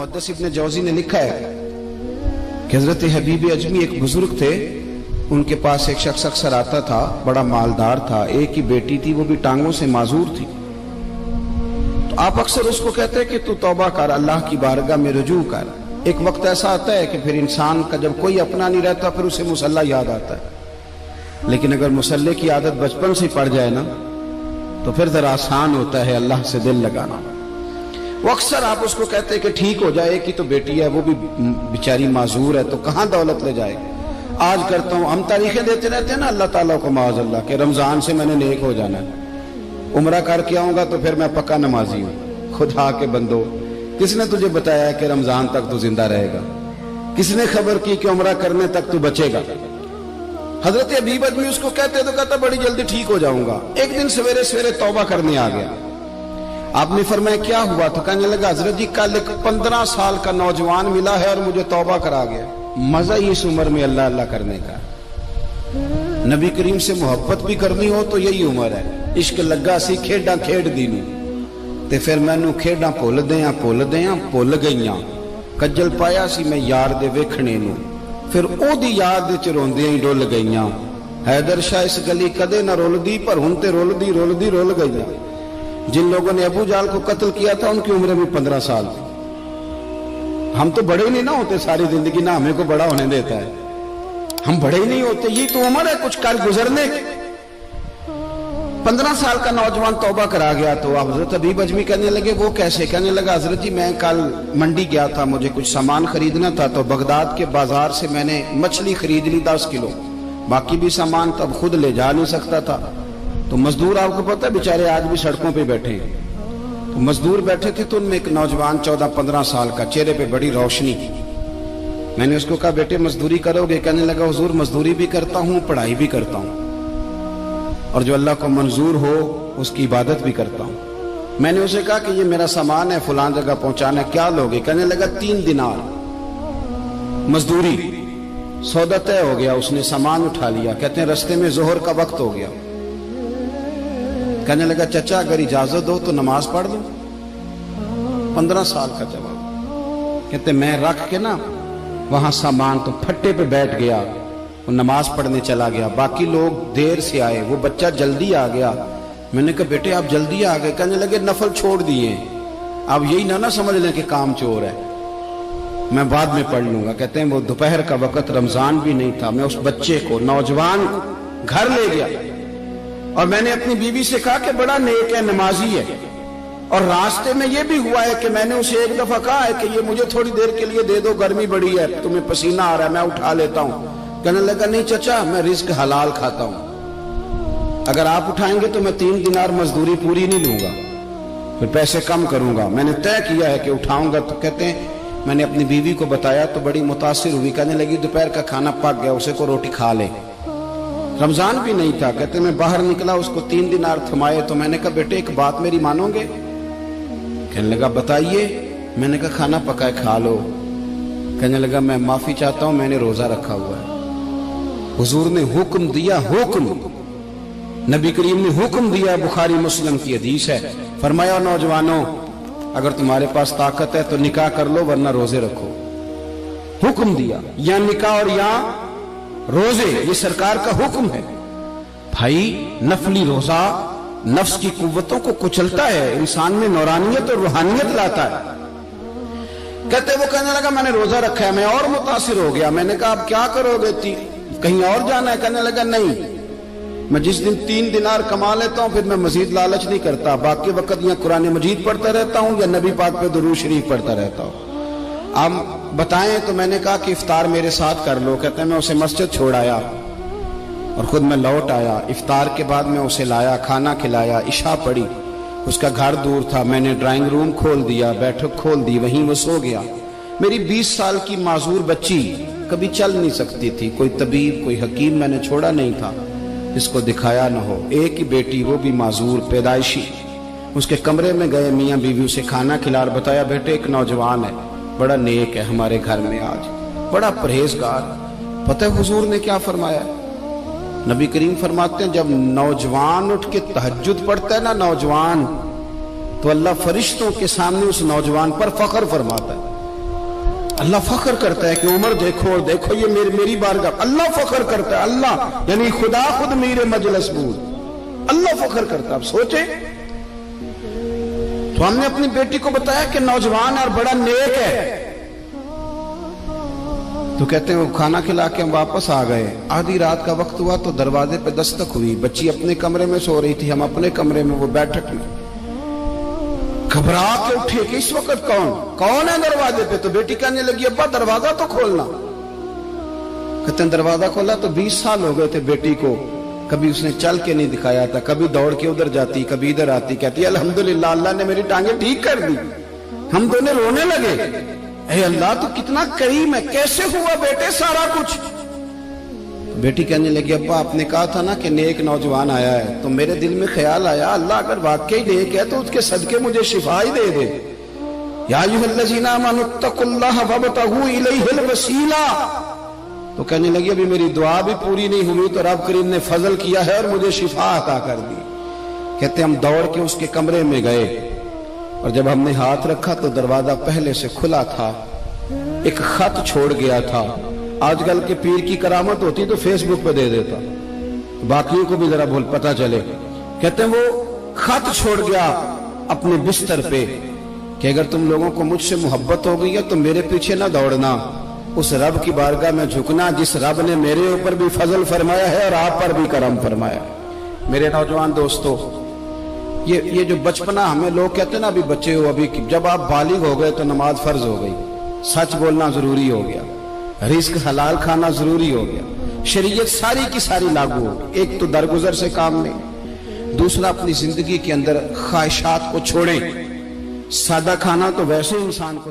मुहद्दिस इब्न जौज़ी ने लिखा है कि हजरत हबीब अजमी एक बुजुर्ग थे, उनके पास एक शख्स अक्सर आता था, बड़ा मालदार था, एक ही बेटी थी, वो भी टांगों से माजूर थी। तो आप अक्सर उसको कहते कि तू तौबा कर, अल्लाह की बारगाह में रुजू कर। एक वक्त ऐसा आता है कि फिर इंसान का जब कोई अपना नहीं रहता फिर उसे मुसल्ला याद आता है, लेकिन अगर मुसल्ले की आदत बचपन से पड़ जाए ना तो फिर जरा आसान होता है अल्लाह से दिल लगाना। वो अक्सर आप उसको कहते हैं कि ठीक हो जाए कि तो बेटी है, वो भी बेचारी माजूर है, तो कहाँ दौलत ले जाएगी। आज करता हूँ, हम तारीखें देते रहते हैं ना अल्लाह ताला को माज़अल्लाह के रमजान से मैंने नेक हो जाना है, उम्रा करके आऊंगा तो फिर मैं पक्का नमाजी हूँ। खुदा के बंदो, किसने तुझे बताया कि रमजान तक तू जिंदा रहेगा? किसने खबर की कि उम्रा करने तक तू बचेगा? हजरत हबीब अजमी उसको कहते तो कहता बड़ी जल्दी ठीक हो जाऊंगा। एक दिन सवेरे सवेरे तौबा करने आ गया। आपने फरमाया क्या हुआ? तो कहने लगा हजरत जी कल एक 15 साल का नौजवान मिला है और मुझे तौबा करा गया। मजा ही इस उम्र में अल्लाह अल्लाह करने का। नबी करीम से मोहब्बत भी करनी हो तो यही उम्र है। इश्क लगा सी खेडा खेड दी नूं ते फिर मैनू खेडा भुल भुल गईयां। कज्जल पाया सी मैं यार दे वेखणे नूं, फिर ओदी याद विच रोंदियां ही डुल गईयां। हैदर शाह इस गली कदे ना रुलदी, पर हुण ते रुलदी रुलदी रुल गईयां। जिन लोगों ने अबू जाल को कत्ल किया था उनकी उम्र भी 15 साल थी। हम तो बड़े ही नहीं ना होते सारी जिंदगी, ना हमें को बड़ा होने देता है, हम बड़े ही नहीं होते। ये तो उम्र है कुछ कर गुजरने की। 15 साल का नौजवान तौबा करा गया। तो हजरत हबीब अजमी कहने लगे वो कैसे? कहने लगा हजरत जी मैं कल मंडी गया था, मुझे कुछ सामान खरीदना था, तो बगदाद के बाजार से मैंने मछली खरीद ली 10 किलो, बाकी भी सामान तब खुद ले जा नहीं सकता था। तो मजदूर आपको पता है बेचारे आज भी सड़कों पे बैठे हैं। तो मजदूर बैठे थे तो उनमें एक नौजवान 14-15 साल का, चेहरे पे बड़ी रोशनी। मैंने उसको कहा बेटे मजदूरी करोगे? कहने लगा हुजूर मजदूरी भी करता हूँ, पढ़ाई भी करता हूँ, और जो अल्लाह को मंजूर हो उसकी इबादत भी करता हूँ। मैंने उसे कहा कि ये मेरा सामान है, फलां जगह पहुंचाना है, क्या लोगे? कहने लगा 3 दिनार मजदूरी। सौदा तय हो गया, उसने सामान उठा लिया। कहते हैं रास्ते में जोहर का वक्त हो गया। कहने लगा चचा अगर इजाजत हो तो नमाज पढ़ लो। 15 साल का जवाब। कहते मैं रख के ना वहां सामान तो फट्टे पे बैठ गया, वो नमाज पढ़ने चला गया। बाकी लोग देर से आए, वो बच्चा जल्दी आ गया। मैंने कहा बेटे आप जल्दी आ गए? कहने लगे नफल छोड़ दिए, अब यही ना समझ लें कि काम चोर है, मैं बाद में पढ़ लूंगा। कहते हैं वो दोपहर का वक्त, रमजान भी नहीं था। मैं उस बच्चे को, नौजवान घर ले गया और मैंने अपनी बीवी से कहा कि बड़ा नेक है, नमाजी है। और रास्ते में ये भी हुआ है कि मैंने उसे एक दफा कहा है कि ये मुझे थोड़ी देर के लिए दे दो, गर्मी बड़ी है, तुम्हें पसीना आ रहा है, मैं उठा लेता हूं। कहने लगा नहीं चचा मैं रिस्क हलाल खाता हूं, अगर आप उठाएंगे तो मैं 3 दिनार मजदूरी पूरी नहीं लूंगा, फिर पैसे कम करूंगा। मैंने तय किया है कि उठाऊंगा। तो कहते हैं मैंने अपनी बीवी को बताया तो बड़ी मुतासिर हुई। कहने लगी दोपहर का खाना पक गया, उसे को रोटी खा ले। रमजान भी नहीं था। कहते मैं बाहर निकला, उसको 3 दिनार थमाए। तो मैंने कहा बेटे एक बात मेरी मानोगे? कहने लगा बताइए। मैंने कहा खाना पकाए खा लो। कहने लगा मैं माफी चाहता हूं, मैंने रोजा रखा हुआ है। हुजूर ने हुक्म दिया, हुक्म, नबी करीम ने हुक्म दिया, बुखारी मुस्लिम की हदीस है। फरमाया नौजवानों अगर तुम्हारे पास ताकत है तो निकाह कर लो, वरना रोजे रखो। हुक्म दिया, या निकाह और या रोजे, ये सरकार का हुक्म है। भाई नफली रोजा नफ्स की कुव्वतों को कुचलता है, इंसान में नौरानियत और रूहानियत लाता है। कहते वो कहने लगा मैंने रोजा रखा है। मैं और मुतासिर हो गया। मैंने कहा आप क्या करोगे? कहीं और जाना है? कहने लगा नहीं, मैं जिस दिन 3 दिनार कमा लेता हूं फिर मैं मजीद लालच नहीं करता, बाकी वक्त या कुरान मजीद पढ़ता रहता हूं या नबी पाक पे दुरूद शरीफ पढ़ता रहता हूं। आप बताएं। तो मैंने कहा कि इफ्तार मेरे साथ कर लो। कहते हैं मैं उसे मस्जिद छोड़ आया और खुद मैं लौट आया। इफ्तार के बाद मैं उसे लाया, खाना खिलाया, इशा पढ़ी। उसका घर दूर था, मैंने ड्राइंग रूम खोल दिया, बैठक खोल दी, वहीं वो सो गया। मेरी 20 साल की माजूर बच्ची कभी चल नहीं सकती थी, कोई तबीब कोई हकीम मैंने छोड़ा नहीं था जिसको दिखाया न हो। एक ही बेटी, वो भी माजूर पैदाइशी। उसके कमरे में गए, मियाँ बीवी उसे खाना खिला, बताया बेटे एक नौजवान है, बड़ा नेक है हमारे घर में, आज बड़ा परहेजगार। पता है हुजूर ने क्या फरमाया? नबी करीम फरमाते हैं जब नौजवान उठ के तहज्जुद पढ़ता है ना नौजवान, तो अल्लाह फरिश्तों के सामने उस नौजवान पर फख्र फरमाता है। अल्लाह फख्र करता है कि उमर देखो देखो ये मेरी बारगाह, अल्लाह फख्र करता है, अल्लाह यानी खुदा खुद मेरे मजलिस बूद, अल्लाह फख्र करता है। आप सोचे तो हमने अपनी बेटी को बताया कि नौजवान और बड़ा नेक है, तो कहते हैं वो खाना खिला के हम वापस आ गए। आधी रात का वक्त हुआ तो दरवाजे पे दस्तक हुई, बच्ची अपने कमरे में सो रही थी, हम अपने कमरे में, वो बैठक में। घबरा के उठे कि इस वक्त कौन है दरवाजे पे? तो बेटी कहने लगी अब्बा दरवाजा तो खोलना। कहते हैं दरवाजा खोला तो 20 साल हो गए थे बेटी को, कभी उसने चल के नहीं दिखाया था, कभी दौड़ के उधर जाती कभी इधर आती, कहती अल्हम्दुलिल्लाह अल्लाह ने मेरी टांगे ठीक कर दी। हम दोनों रोने लगे, ए अल्लाह तो कितना करीम है, कैसे हुआ बेटे सारा कुछ? बेटी कहने लगी अब्बा आपने कहा था ना कि नेक नौजवान आया है, तो मेरे दिल में ख्याल आया अल्लाह अगर वाकई नेक है तो उसके सदके मुझे शिफा ही दे दे। या अय्युहल्लज़ीना आमनुत्तकुल्लाह वब्तगू इलैहिल वसीला। तो कहने लगी अभी मेरी दुआ भी पूरी नहीं हुई तो रब करीम ने फजल किया है और मुझे शिफा अता कर दी। कहते हम दौड़ के उसके कमरे में गए और जब हमने हाथ रखा तो दरवाजा पहले से खुला था, एक खत छोड़ गया था। आजकल के पीर की करामत होती तो फेसबुक पे दे देता, बाकियों को भी जरा भूल पता चले। कहते हैं वो खत छोड़ गया अपने बिस्तर पे कि अगर तुम लोगों को मुझसे मोहब्बत हो गई है तो मेरे पीछे ना दौड़ना, उस रब की बारगाह में झुकना जिस रब ने मेरे ऊपर भी फजल फरमाया है और आप पर भी करम फरमाया। मेरे नौजवान दोस्तों, ये जो बचपना हमें लोग कहते हैं ना अभी बच्चे हो, अभी जब आप बालिग हो गए तो नमाज फर्ज हो गई, सच बोलना जरूरी हो गया, रिस्क हलाल खाना जरूरी हो गया, शरीयत सारी की सारी लागू हो गई। एक तो दरगुजर से काम नहीं, दूसरा अपनी जिंदगी के अंदर ख्वाहिशात को छोड़ें। सादा खाना तो वैसे इंसान को